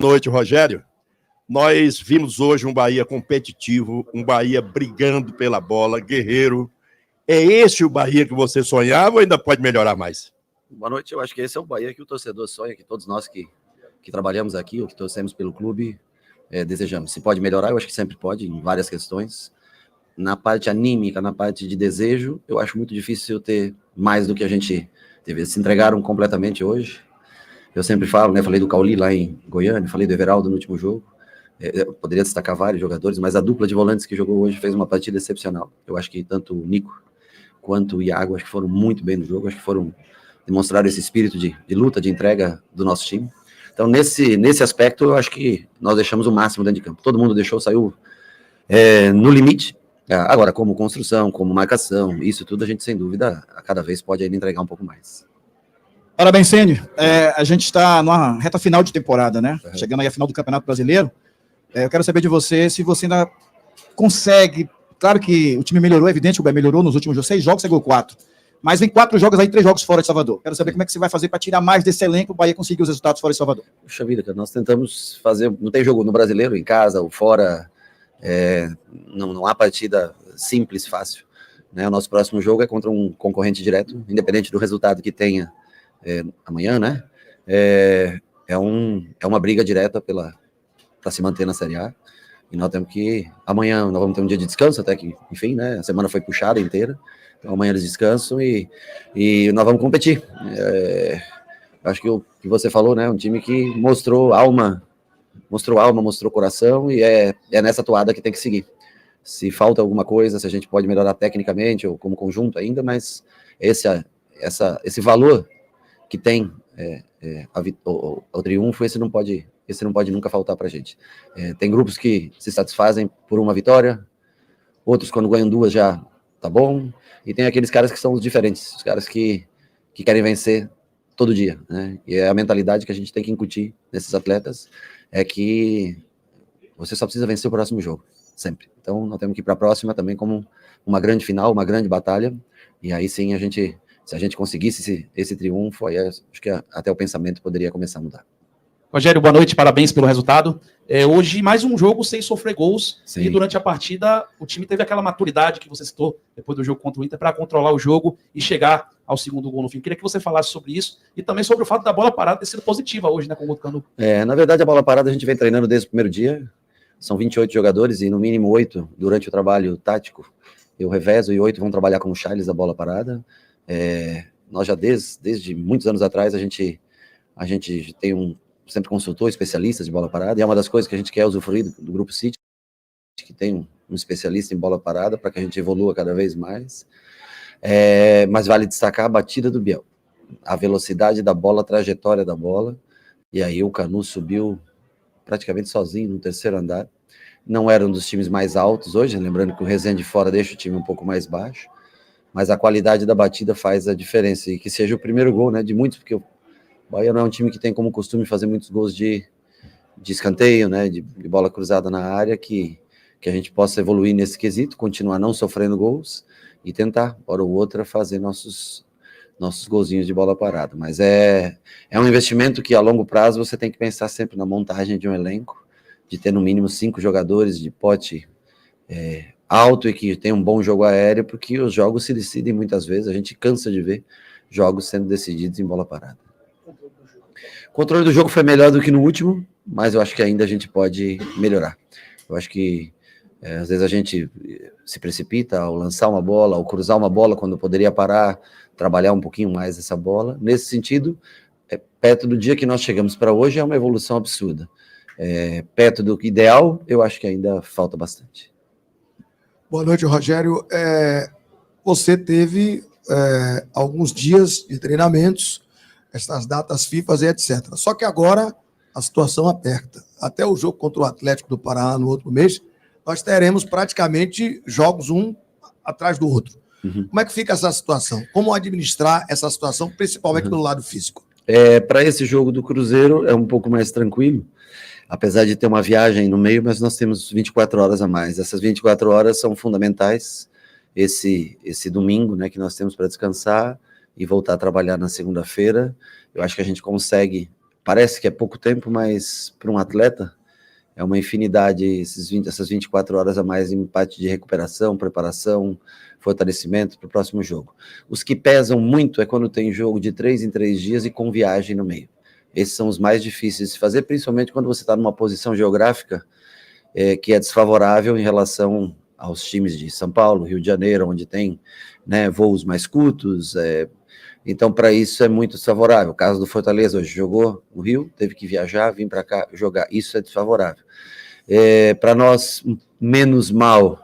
Noite, Rogério. Nós vimos hoje um Bahia competitivo, um Bahia brigando pela bola, guerreiro. É esse o Bahia que você sonhava ou ainda pode melhorar mais? Boa noite, eu acho que esse é o Bahia que o torcedor sonha, que todos nós que trabalhamos aqui ou que torcemos pelo clube desejamos. Se pode melhorar, eu acho que sempre pode, em várias questões. Na parte anímica, na parte de desejo, eu acho muito difícil ter mais do que a gente teve. Eles se entregaram completamente hoje. Eu sempre falo, né? Falei do Cauli lá em Goiânia, falei do Everaldo no último jogo. Eu poderia destacar vários jogadores, mas a dupla de volantes que jogou hoje fez uma partida excepcional. Eu acho que tanto o Nico quanto o Iago, acho que foram muito bem no jogo, acho que demonstraram esse espírito de luta, de entrega do nosso time. Então, nesse aspecto, eu acho que nós deixamos o máximo dentro de campo. Todo mundo saiu no limite. Agora, como construção, como marcação, isso tudo a gente, sem dúvida, a cada vez pode ainda entregar um pouco mais. Parabéns, Ceni. A gente está numa reta final de temporada, né? Uhum. Chegando aí a final do Campeonato Brasileiro. Eu quero saber de você se você ainda consegue. Claro que o time melhorou, é evidente que o Bahia melhorou nos últimos 6 jogos, chegou 4. Mas vem 4 jogos aí, 3 jogos fora de Salvador. Quero saber como é que você vai fazer para tirar mais desse elenco, o Bahia conseguir os resultados fora de Salvador. Puxa vida, cara, nós tentamos fazer. Não tem jogo no Brasileiro, em casa ou fora. Não há partida simples, fácil. Né? O nosso próximo jogo é contra um concorrente direto, independente do resultado que tenha amanhã, né? É uma briga direta para se manter na Série A. E nós temos que... Amanhã nós vamos ter um dia de descanso, até que, enfim, né? A semana foi puxada inteira. Então amanhã eles descansam e nós vamos competir. Acho que o que você falou, né? Um time que mostrou alma, mostrou coração e é nessa toada que tem que seguir. Se falta alguma coisa, se a gente pode melhorar tecnicamente ou como conjunto ainda, mas esse valor que tem o triunfo, esse não pode nunca faltar para a gente. Tem grupos que se satisfazem por uma vitória, outros quando ganham 2 já tá bom, e tem aqueles caras que são os diferentes, os caras que querem vencer todo dia, né? E a mentalidade que a gente tem que incutir nesses atletas é que você só precisa vencer o próximo jogo, sempre. Então nós temos que ir para a próxima também como uma grande final, uma grande batalha, e aí sim se a gente conseguisse esse triunfo, aí acho que até o pensamento poderia começar a mudar. Rogério, boa noite, parabéns pelo resultado. Hoje, mais um jogo sem sofrer gols. Sim. E durante a partida, o time teve aquela maturidade que você citou depois do jogo contra o Inter para controlar o jogo e chegar ao segundo gol no fim. Queria que você falasse sobre isso e também sobre o fato da bola parada ter sido positiva hoje, né, com o Canu. Na verdade, a bola parada a gente vem treinando desde o primeiro dia. São 28 jogadores e no mínimo 8 durante o trabalho tático. Eu revezo e 8 vão trabalhar com o Charles da bola parada. Nós já desde muitos anos atrás a gente sempre consultou especialistas de bola parada, e é uma das coisas que a gente quer usufruir do Grupo City, que tem um especialista em bola parada, para que a gente evolua cada vez mais. Mas vale destacar a batida do Biel, a velocidade da bola, a trajetória da bola, e aí o Canu subiu praticamente sozinho no 3º andar. Não era um dos times mais altos hoje, lembrando que o Resende fora deixa o time um pouco mais baixo, mas a qualidade da batida faz a diferença, e que seja o primeiro gol, né, de muitos, porque o Bahia não é um time que tem como costume fazer muitos gols de escanteio, né, de bola cruzada na área, que a gente possa evoluir nesse quesito, continuar não sofrendo gols e tentar, hora ou outra, fazer nossos golzinhos de bola parada. Mas é um investimento que a longo prazo você tem que pensar sempre na montagem de um elenco, de ter no mínimo 5 jogadores de pote alto e que tem um bom jogo aéreo, porque os jogos se decidem muitas vezes, a gente cansa de ver jogos sendo decididos em bola parada. O controle do jogo foi melhor do que no último, mas eu acho que ainda a gente pode melhorar. Eu acho que às vezes a gente se precipita ao lançar uma bola, ao cruzar uma bola, quando poderia parar, trabalhar um pouquinho mais essa bola. Nesse sentido, perto do dia que nós chegamos para hoje, é uma evolução absurda. Perto do ideal, eu acho que ainda falta bastante. Boa noite, Rogério. Você teve alguns dias de treinamentos, essas datas FIFA e etc. Só que agora a situação aperta. Até o jogo contra o Atlético do Paraná no outro mês, nós teremos praticamente jogos um atrás do outro. Uhum. Como é que fica essa situação? Como administrar essa situação, principalmente pelo lado físico? Para esse jogo do Cruzeiro é um pouco mais tranquilo, apesar de ter uma viagem no meio, mas nós temos 24 horas a mais. Essas 24 horas são fundamentais. Esse domingo, né, que nós temos para descansar e voltar a trabalhar na segunda-feira, eu acho que a gente consegue parece que é pouco tempo, mas para um atleta é uma infinidade, essas 24 horas a mais em parte de recuperação, preparação, fortalecimento para o próximo jogo. Os que pesam muito é quando tem jogo de 3 em 3 dias e com viagem no meio. Esses são os mais difíceis de se fazer, principalmente quando você está numa posição geográfica que é desfavorável em relação aos times de São Paulo, Rio de Janeiro, onde tem, né, voos mais curtos. Então, para isso é muito desfavorável. O caso do Fortaleza, hoje jogou no Rio, teve que viajar, vir para cá jogar. Isso é desfavorável. Para nós, menos mal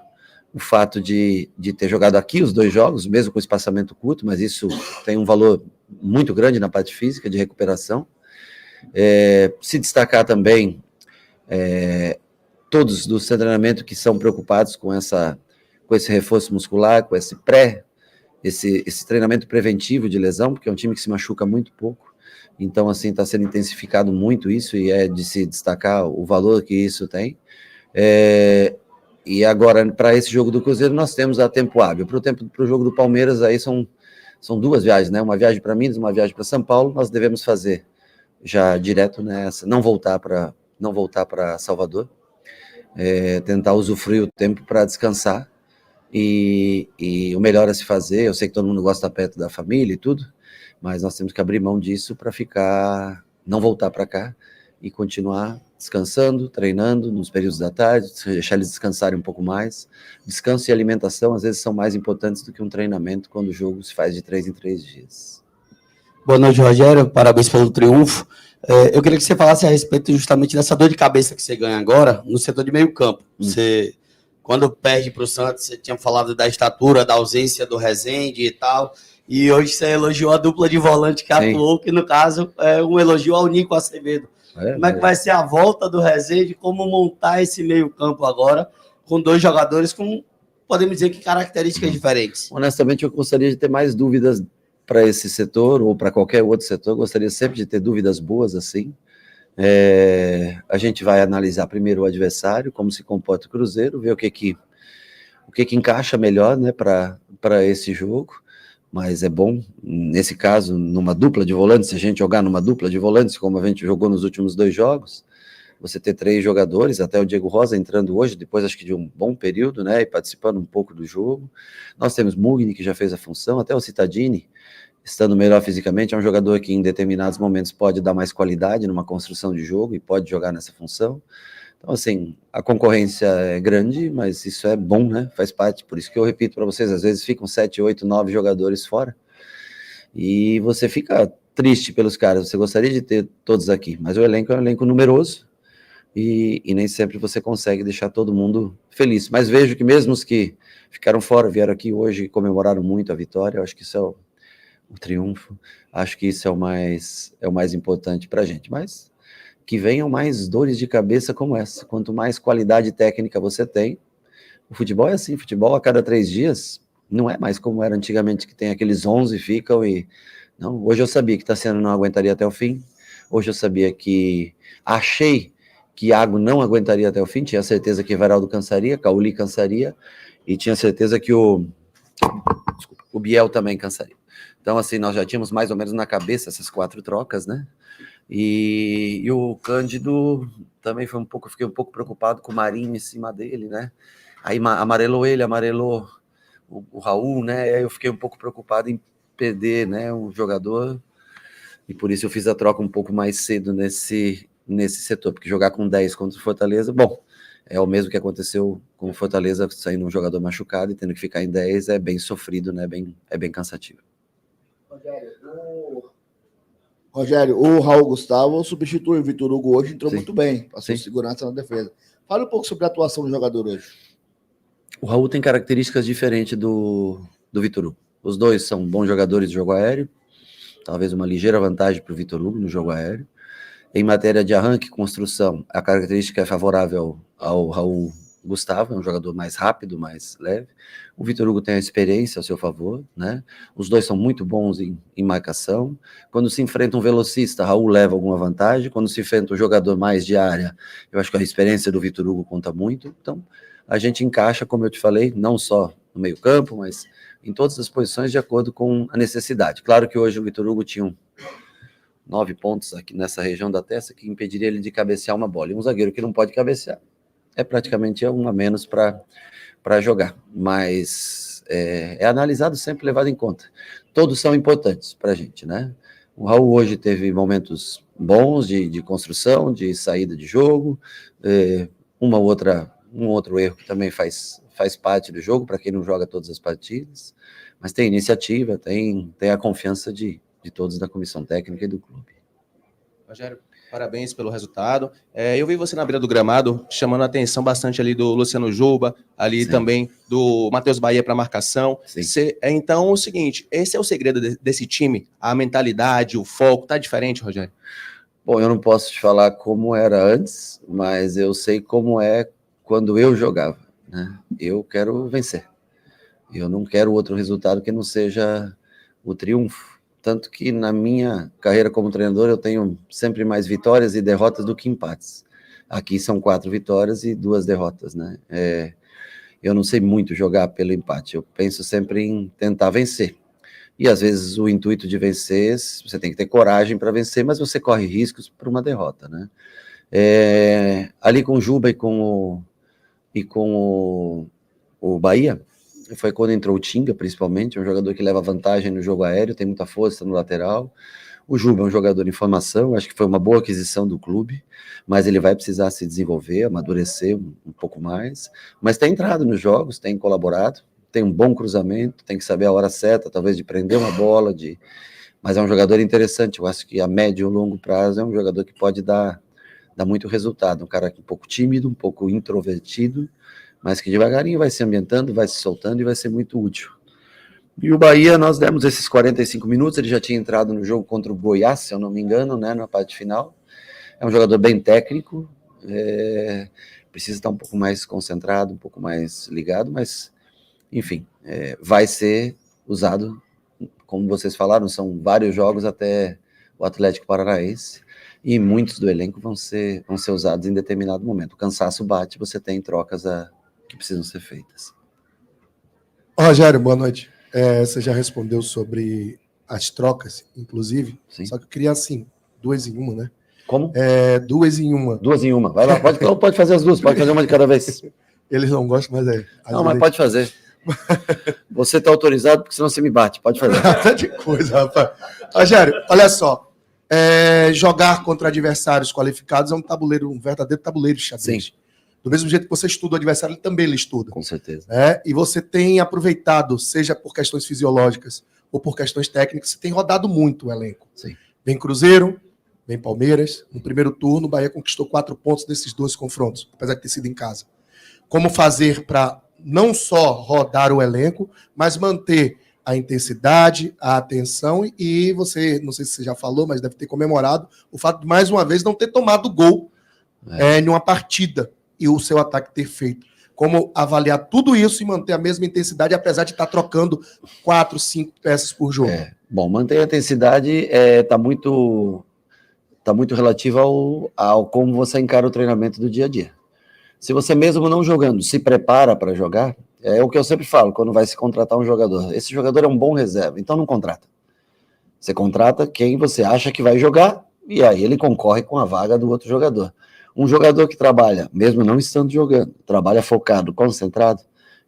o fato de ter jogado aqui os 2 jogos, mesmo com espaçamento curto, mas isso tem um valor muito grande na parte física, de recuperação. Se destacar também todos do treinamento que são preocupados com esse reforço muscular, com esse treinamento preventivo de lesão, porque é um time que se machuca muito pouco. Então, assim, está sendo intensificado muito isso e é de se destacar o valor que isso tem. E agora, para esse jogo do Cruzeiro, nós temos a tempo hábil. Para o jogo do Palmeiras, aí são 2 viagens, né? Uma viagem para Minas, uma viagem para São Paulo. Nós devemos fazer já direto nessa, não voltar para Salvador, tentar usufruir o tempo para descansar. E o melhor a se fazer, eu sei que todo mundo gosta perto da família e tudo, mas nós temos que abrir mão disso para não voltar para cá e continuar descansando, treinando nos períodos da tarde, deixar eles descansarem um pouco mais. Descanso e alimentação às vezes são mais importantes do que um treinamento quando o jogo se faz de 3 em 3 dias. Boa noite, Rogério, parabéns pelo triunfo. Eu queria que você falasse a respeito justamente dessa dor de cabeça que você ganha agora no setor de meio campo. Você, quando perde para o Santos, você tinha falado da estatura, da ausência do Rezende e tal, e hoje você elogiou a dupla de volante que atuou, que no caso é um elogio ao Nico Acevedo. Como é que vai ser a volta do Rezende, como montar esse meio campo agora, com 2 jogadores com, podemos dizer que características diferentes? Honestamente, eu gostaria de ter mais dúvidas para esse setor ou para qualquer outro setor, eu gostaria sempre de ter dúvidas boas assim. A gente vai analisar primeiro o adversário, como se comporta o Cruzeiro, ver o que encaixa melhor, né, para esse jogo, mas é bom, nesse caso, numa dupla de volantes, se a gente jogar numa dupla de volantes, como a gente jogou nos últimos 2 jogos, você ter 3 jogadores, até o Diego Rosa entrando hoje, depois acho que de um bom período, né, e participando um pouco do jogo. Nós temos Mugni, que já fez a função, até o Cittadini, estando melhor fisicamente, é um jogador que em determinados momentos pode dar mais qualidade numa construção de jogo e pode jogar nessa função. Então, assim, a concorrência é grande, mas isso é bom, né? Faz parte, por isso que eu repito para vocês, às vezes ficam 7, 8, 9 jogadores fora, e você fica triste pelos caras, você gostaria de ter todos aqui, mas o elenco é um elenco numeroso, e nem sempre você consegue deixar todo mundo feliz. Mas vejo que mesmo os que ficaram fora, vieram aqui hoje e comemoraram muito a vitória, eu acho que isso é o triunfo, acho que isso é o mais importante para a gente, mas que venham mais dores de cabeça como essa. Quanto mais qualidade técnica você tem, o futebol é assim, futebol a cada 3 dias, não é mais como era antigamente, que tem aqueles 11 ficam e... Não, hoje eu sabia que Tassiano não aguentaria até o fim, hoje eu sabia que... Achei que Iago não aguentaria até o fim, tinha certeza que Everaldo cansaria, Cauli cansaria, e tinha certeza que o Biel também cansaria. Então, assim, nós já tínhamos mais ou menos na cabeça essas 4 trocas, né? E o Cândido também fiquei um pouco preocupado com o Marinho em cima dele, né? Aí amarelou ele, amarelou o Raul, né? Aí eu fiquei um pouco preocupado em perder, né, um jogador, e por isso eu fiz a troca um pouco mais cedo nesse setor, porque jogar com 10 contra o Fortaleza, bom, é o mesmo que aconteceu com o Fortaleza, saindo um jogador machucado e tendo que ficar em 10, é bem sofrido, né? É bem cansativo. Rogério, o Raul Gustavo substitui o Vitor Hugo hoje, entrou muito bem, passou Sim. segurança na defesa. Fala um pouco sobre a atuação do jogador hoje. O Raul tem características diferentes do Vitor Hugo. Os dois são bons jogadores de jogo aéreo, talvez uma ligeira vantagem para o Vitor Hugo no jogo aéreo. Em matéria de arranque e construção, a característica é favorável ao Raul Gustavo, é um jogador mais rápido, mais leve. O Vitor Hugo tem a experiência a seu favor, né? Os dois são muito bons em marcação. Quando se enfrenta um velocista, Raul leva alguma vantagem. Quando se enfrenta um jogador mais de área, eu acho que a experiência do Vitor Hugo conta muito. Então, a gente encaixa, como eu te falei, não só no meio campo, mas em todas as posições de acordo com a necessidade. Claro que hoje o Vitor Hugo tinha 9 pontos aqui nessa região da testa que impediria ele de cabecear uma bola. E um zagueiro que não pode cabecear é praticamente um a menos para jogar. Mas é analisado, sempre levado em conta. Todos são importantes para a gente, né? O Raul hoje teve momentos bons de construção, de saída de jogo, um outro erro que também faz parte do jogo, para quem não joga todas as partidas, mas tem iniciativa, tem a confiança de todos da comissão técnica e do clube. Rogério, parabéns pelo resultado. Eu vi você na beira do gramado, chamando a atenção bastante ali do Luciano Juba, ali Sim. também do Matheus Bahia para marcação. Então, o seguinte, esse é o segredo desse time? A mentalidade, o foco, tá diferente, Rogério? Bom, eu não posso te falar como era antes, mas eu sei como é quando eu jogava, né? Eu quero vencer. Eu não quero outro resultado que não seja o triunfo. Tanto que na minha carreira como treinador eu tenho sempre mais vitórias e derrotas do que empates. Aqui são 4 vitórias e 2 derrotas, né? Eu não sei muito jogar pelo empate. Eu penso sempre em tentar vencer. E às vezes o intuito de vencer, você tem que ter coragem para vencer, mas você corre riscos por uma derrota, né? Ali com o Juba e com o Bahia, foi quando entrou o Tinga, principalmente, um jogador que leva vantagem no jogo aéreo, tem muita força no lateral. O Juba é um jogador em formação, acho que foi uma boa aquisição do clube, mas ele vai precisar se desenvolver, amadurecer um pouco mais, mas tem entrado nos jogos, tem colaborado, tem um bom cruzamento, tem que saber a hora certa, talvez de prender uma bola, mas é um jogador interessante. Eu acho que a médio e longo prazo é um jogador que pode dar muito resultado, um cara um pouco tímido, um pouco introvertido, mas que devagarinho vai se ambientando, vai se soltando e vai ser muito útil. E o Bahia, nós demos esses 45 minutos, ele já tinha entrado no jogo contra o Goiás, se eu não me engano, né, na parte final. É um jogador bem técnico, precisa estar um pouco mais concentrado, um pouco mais ligado, mas enfim, vai ser usado, como vocês falaram, são vários jogos até o Atlético Paranaense, e muitos do elenco vão ser usados em determinado momento. O cansaço bate, você tem trocas que precisam ser feitas. Rogério, boa noite. Você já respondeu sobre as trocas, inclusive, Sim. Só que eu queria, assim, 2 em 1, né? Como? 2 em 1. 2 em 1. Vai lá, pode fazer as duas, pode fazer uma de cada vez. Eles não gostam, mas Não, mas pode fazer. Você está autorizado, porque senão você me bate. Pode fazer. Nada de coisa, rapaz. Rogério, olha só. Jogar contra adversários qualificados é um verdadeiro tabuleiro de xadrez. Sim. Do mesmo jeito que você estuda o adversário, ele também ele estuda. Com certeza. E você tem aproveitado, seja por questões fisiológicas ou por questões técnicas, você tem rodado muito o elenco. Sim. Vem Cruzeiro, vem Palmeiras. No primeiro turno, o Bahia conquistou 4 pontos desses 2 confrontos, apesar de ter sido em casa. Como fazer para não só rodar o elenco, mas manter a intensidade, a atenção, e você, não sei se você já falou, mas deve ter comemorado o fato de, mais uma vez, não ter tomado gol em uma partida e o seu ataque ter feito. Como avaliar tudo isso e manter a mesma intensidade, apesar de estar trocando 4, 5 peças por jogo? Bom, manter a intensidade está muito relativo ao como você encara o treinamento do dia a dia. Se você mesmo não jogando, se prepara para jogar, é o que eu sempre falo quando vai se contratar um jogador. Esse jogador é um bom reserva, então não contrata. Você contrata quem você acha que vai jogar, e aí ele concorre com a vaga do outro jogador. Um jogador que trabalha, mesmo não estando jogando, trabalha focado, concentrado,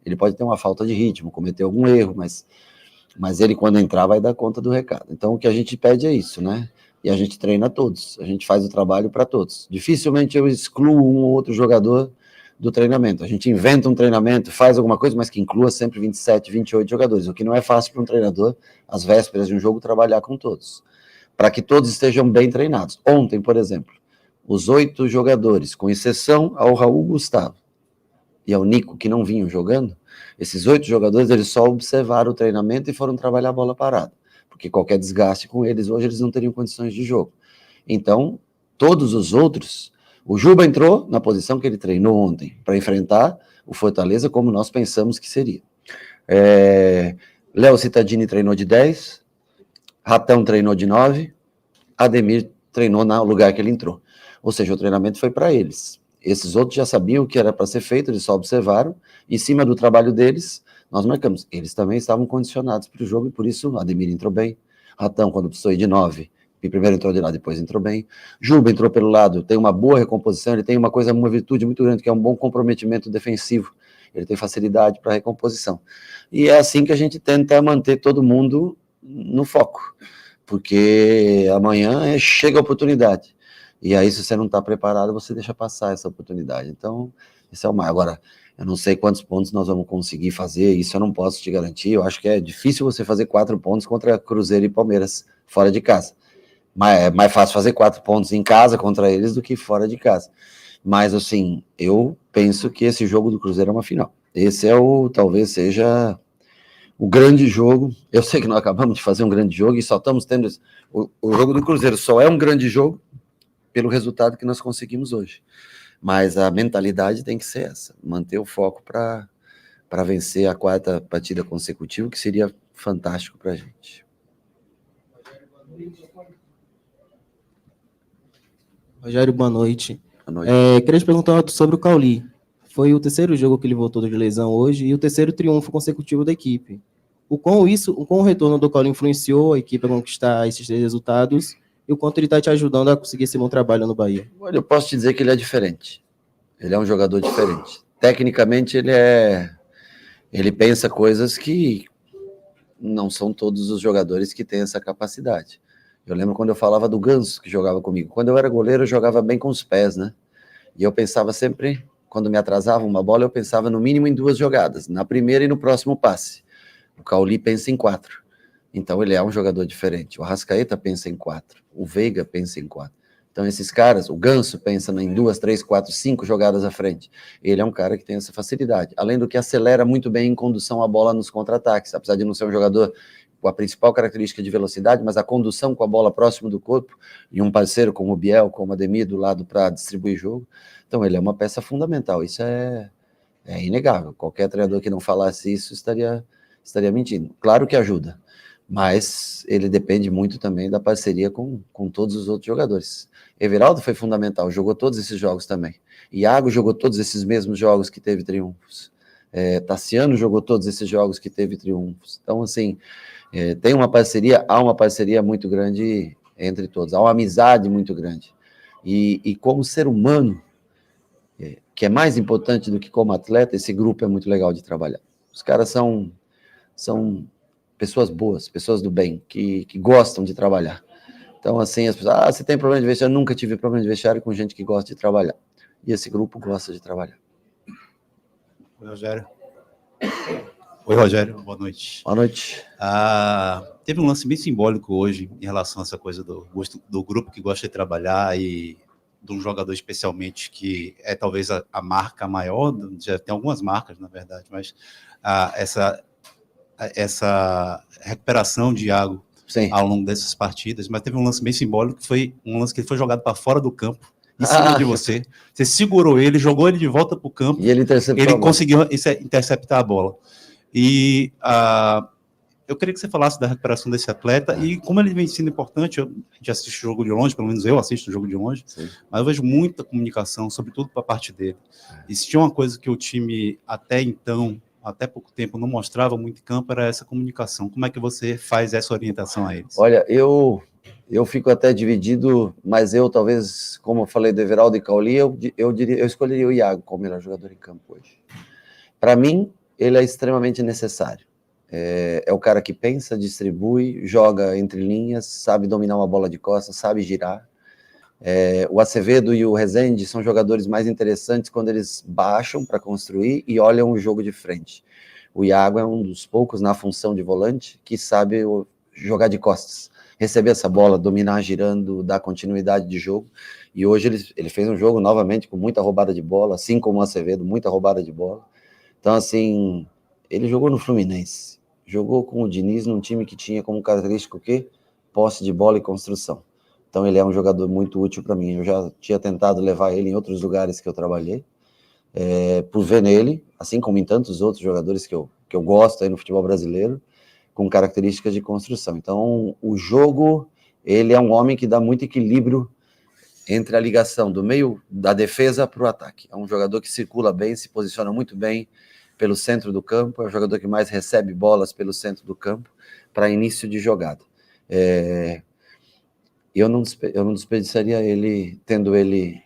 ele pode ter uma falta de ritmo, cometer algum erro, mas ele, quando entrar, vai dar conta do recado. Então, o que a gente pede é isso, né? E a gente treina todos, a gente faz o trabalho para todos. Dificilmente eu excluo um ou outro jogador do treinamento. A gente inventa um treinamento, faz alguma coisa, mas que inclua sempre 27, 28 jogadores, o que não é fácil para um treinador, às vésperas de um jogo, trabalhar com todos, para que todos estejam bem treinados. Ontem, por exemplo, os 8 jogadores, com exceção ao Raul Gustavo e ao Nico, que não vinham jogando, esses 8 jogadores, eles só observaram o treinamento e foram trabalhar a bola parada, porque qualquer desgaste com eles, hoje eles não teriam condições de jogo. Então, todos os outros, o Juba entrou na posição que ele treinou ontem, para enfrentar o Fortaleza como nós pensamos que seria. Léo Cittadini treinou de 10, Ratão treinou de 9, Ademir treinou no lugar que ele entrou. Ou seja, o treinamento foi para eles. Esses outros já sabiam o que era para ser feito, eles só observaram, e em cima do trabalho deles, nós marcamos. Eles também estavam condicionados para o jogo, e por isso Ademir entrou bem. Ratão, quando precisou ir de 9, e primeiro entrou de lá, depois entrou bem. Juba entrou pelo lado, tem uma boa recomposição, ele tem uma virtude muito grande, que é um bom comprometimento defensivo. Ele tem facilidade para recomposição. E é assim que a gente tenta manter todo mundo no foco, porque amanhã chega a oportunidade. E aí, se você não está preparado, você deixa passar essa oportunidade. Então, esse é o mais. Agora, eu não sei quantos pontos nós vamos conseguir fazer, isso eu não posso te garantir. Eu acho que é difícil você fazer 4 pontos contra Cruzeiro e Palmeiras fora de casa. Mas é mais fácil fazer 4 pontos em casa contra eles do que fora de casa. Mas, assim, eu penso que esse jogo do Cruzeiro é uma final. Esse talvez seja o grande jogo. Eu sei que nós acabamos de fazer um grande jogo e só estamos tendo... O jogo do Cruzeiro só é um grande jogo pelo resultado que nós conseguimos hoje. Mas a mentalidade tem que ser essa, manter o foco para vencer a 4ª partida consecutiva, que seria fantástico para a gente. Rogério, boa noite. Boa noite. Queria te perguntar sobre o Cauli. Foi o 3º jogo que ele voltou de lesão hoje e o 3º triunfo consecutivo da equipe. O quão o retorno do Cauli influenciou a equipe a conquistar esses 3 resultados e o quanto ele está te ajudando a conseguir esse bom trabalho no Bahia? Olha, eu posso te dizer que ele é diferente. Ele é um jogador diferente. Tecnicamente, ele pensa coisas que não são todos os jogadores que têm essa capacidade. Eu lembro quando eu falava do Ganso, que jogava comigo. Quando eu era goleiro, eu jogava bem com os pés, né? E eu pensava sempre, quando me atrasava uma bola, eu pensava no mínimo em 2 jogadas, na primeira e no próximo passe. O Cauli pensa em 4. Então ele é um jogador diferente. O Arrascaeta pensa em 4. O Veiga pensa em 4. Então esses caras, o Ganso pensa em 2, 3, 4, 5 jogadas à frente. Ele é um cara que tem essa facilidade. Além do que acelera muito bem em condução à bola nos contra-ataques. Apesar de não ser um jogador com a principal característica de velocidade, mas a condução com a bola próximo do corpo e um parceiro como o Biel, como o Ademir do lado para distribuir jogo. Então ele é uma peça fundamental. Isso é inegável. Qualquer treinador que não falasse isso estaria mentindo. Claro que ajuda. Mas ele depende muito também da parceria com todos os outros jogadores. Everaldo foi fundamental, jogou todos esses jogos também. Iago jogou todos esses mesmos jogos que teve triunfos. Tassiano jogou todos esses jogos que teve triunfos. Então, assim, há uma parceria muito grande entre todos, há uma amizade muito grande. E como ser humano, que é mais importante do que como atleta, esse grupo é muito legal de trabalhar. Os caras são pessoas boas, pessoas do bem, que gostam de trabalhar. Então, assim, as pessoas, você tem problema de vestiário? Eu nunca tive problema de vestiário com gente que gosta de trabalhar. E esse grupo gosta de trabalhar. Oi, Rogério, boa noite. Boa noite. Teve um lance bem simbólico hoje em relação a essa coisa do grupo que gosta de trabalhar e de um jogador especialmente que é talvez a marca maior, já tem algumas marcas, na verdade, mas essa recuperação de Iago ao longo dessas partidas, mas teve um lance bem simbólico, que foi um lance que ele foi jogado para fora do campo, em cima de você. Você segurou ele, jogou ele de volta para o campo, e ele conseguiu interceptar a bola. E eu queria que você falasse da recuperação desse atleta e como ele vem sendo importante. A gente assiste o jogo de longe, pelo menos eu assisto o jogo de longe, mas eu vejo muita comunicação, sobretudo para a parte dele. E se tinha uma coisa que o time até pouco tempo não mostrava muito em campo, era essa comunicação. Como é que você faz essa orientação a eles? Olha, eu fico até dividido, mas talvez, como eu falei do Everaldo e Cauli, eu escolheria o Iago como melhor jogador em campo hoje. Para mim, ele é extremamente necessário. É o cara que pensa, distribui, joga entre linhas, sabe dominar uma bola de costas, sabe girar. O Acevedo e o Rezende são jogadores mais interessantes quando eles baixam para construir e olham o jogo de frente. O Iago é um dos poucos na função de volante que sabe jogar de costas, receber essa bola, dominar girando, dar continuidade de jogo. E hoje ele fez um jogo novamente com muita roubada de bola, assim como o Acevedo, muita roubada de bola. Então, assim, ele jogou no Fluminense, jogou com o Diniz num time que tinha como característica o quê? Posse de bola e construção. Então ele é um jogador muito útil para mim. Eu já tinha tentado levar ele em outros lugares que eu trabalhei, por ver nele, assim como em tantos outros jogadores que eu gosto aí no futebol brasileiro, com características de construção. Então o jogo, ele é um homem que dá muito equilíbrio entre a ligação do meio da defesa para o ataque. É um jogador que circula bem, se posiciona muito bem pelo centro do campo, é o jogador que mais recebe bolas pelo centro do campo para início de jogada. eu não desperdiçaria ele, tendo ele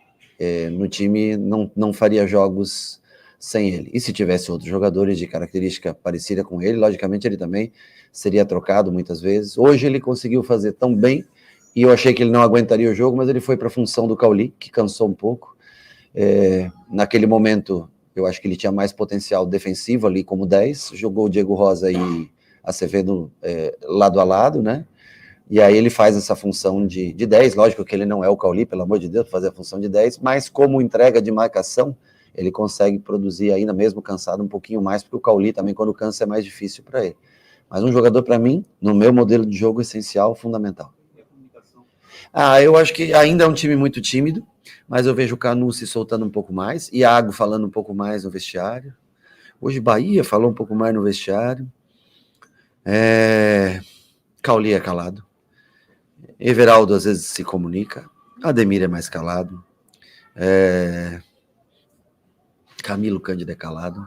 no time, não faria jogos sem ele. E se tivesse outros jogadores de característica parecida com ele, logicamente ele também seria trocado muitas vezes. Hoje ele conseguiu fazer tão bem, e eu achei que ele não aguentaria o jogo, mas ele foi para a função do Cauli, que cansou um pouco. Naquele momento, eu acho que ele tinha mais potencial defensivo ali como 10, jogou o Diego Rosa e Acevedo lado a lado, né? E aí ele faz essa função de 10, lógico que ele não é o Cauli, pelo amor de Deus, fazer a função de 10, mas como entrega de marcação, ele consegue produzir ainda mesmo cansado um pouquinho mais, porque o Cauli também, quando cansa, é mais difícil para ele. Mas um jogador, para mim, no meu modelo de jogo, essencial, fundamental. Eu acho que ainda é um time muito tímido, mas eu vejo o Canu se soltando um pouco mais, Iago falando um pouco mais no vestiário. Hoje Bahia falou um pouco mais no vestiário. Cauli é calado. Everaldo às vezes se comunica. Ademir é mais calado. Camilo Cândido é calado.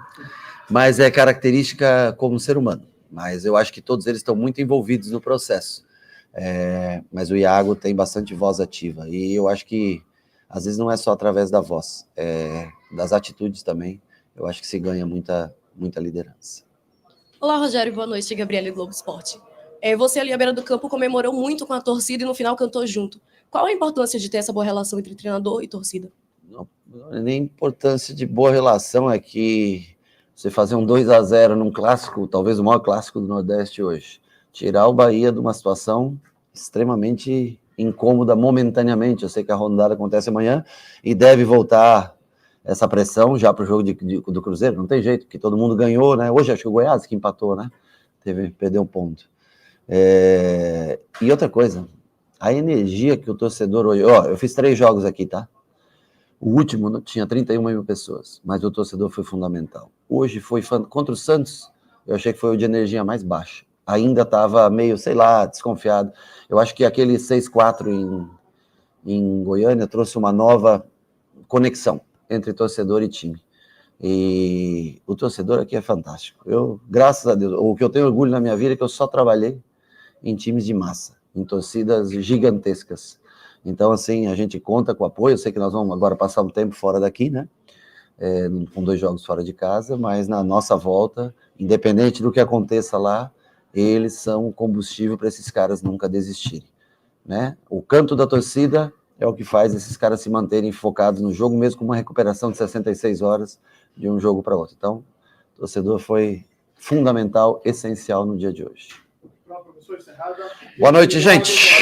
Mas é característica como ser humano. Mas eu acho que todos eles estão muito envolvidos no processo. Mas o Iago tem bastante voz ativa. E eu acho que às vezes não é só através da voz, das atitudes também. Eu acho que se ganha muita liderança. Olá, Rogério, boa noite, Gabriele Globo Esporte. Você ali à beira do campo comemorou muito com a torcida e no final cantou junto. Qual a importância de ter essa boa relação entre treinador e torcida? Não é nem importância de boa relação, é que você fazer um 2-0 num clássico, talvez o maior clássico do Nordeste hoje, tirar o Bahia de uma situação extremamente incômoda momentaneamente. Eu sei que a rodada acontece amanhã e deve voltar essa pressão já para o jogo do Cruzeiro, não tem jeito, porque todo mundo ganhou, né? Hoje acho que o Goiás que empatou, né? Perdeu um ponto. E outra coisa, a energia que o torcedor hoje... eu fiz 3 jogos aqui, tá? O último tinha 31 mil pessoas, mas o torcedor foi fundamental. Hoje foi contra o Santos, eu achei que foi o de energia mais baixa. Ainda estava meio, sei lá, desconfiado. Eu acho que aquele 6-4 em Goiânia trouxe uma nova conexão entre torcedor e time. E o torcedor aqui é fantástico. Graças a Deus, o que eu tenho orgulho na minha vida é que eu só trabalhei em times de massa, em torcidas gigantescas. Então, assim, a gente conta com apoio. Eu sei que nós vamos agora passar um tempo fora daqui, né? Com 2 jogos fora de casa, mas na nossa volta, independente do que aconteça lá, eles são combustível para esses caras nunca desistirem, né? O canto da torcida é o que faz esses caras se manterem focados no jogo, mesmo com uma recuperação de 66 horas de um jogo para outro. Então, o torcedor foi fundamental, essencial no dia de hoje. Boa noite, gente!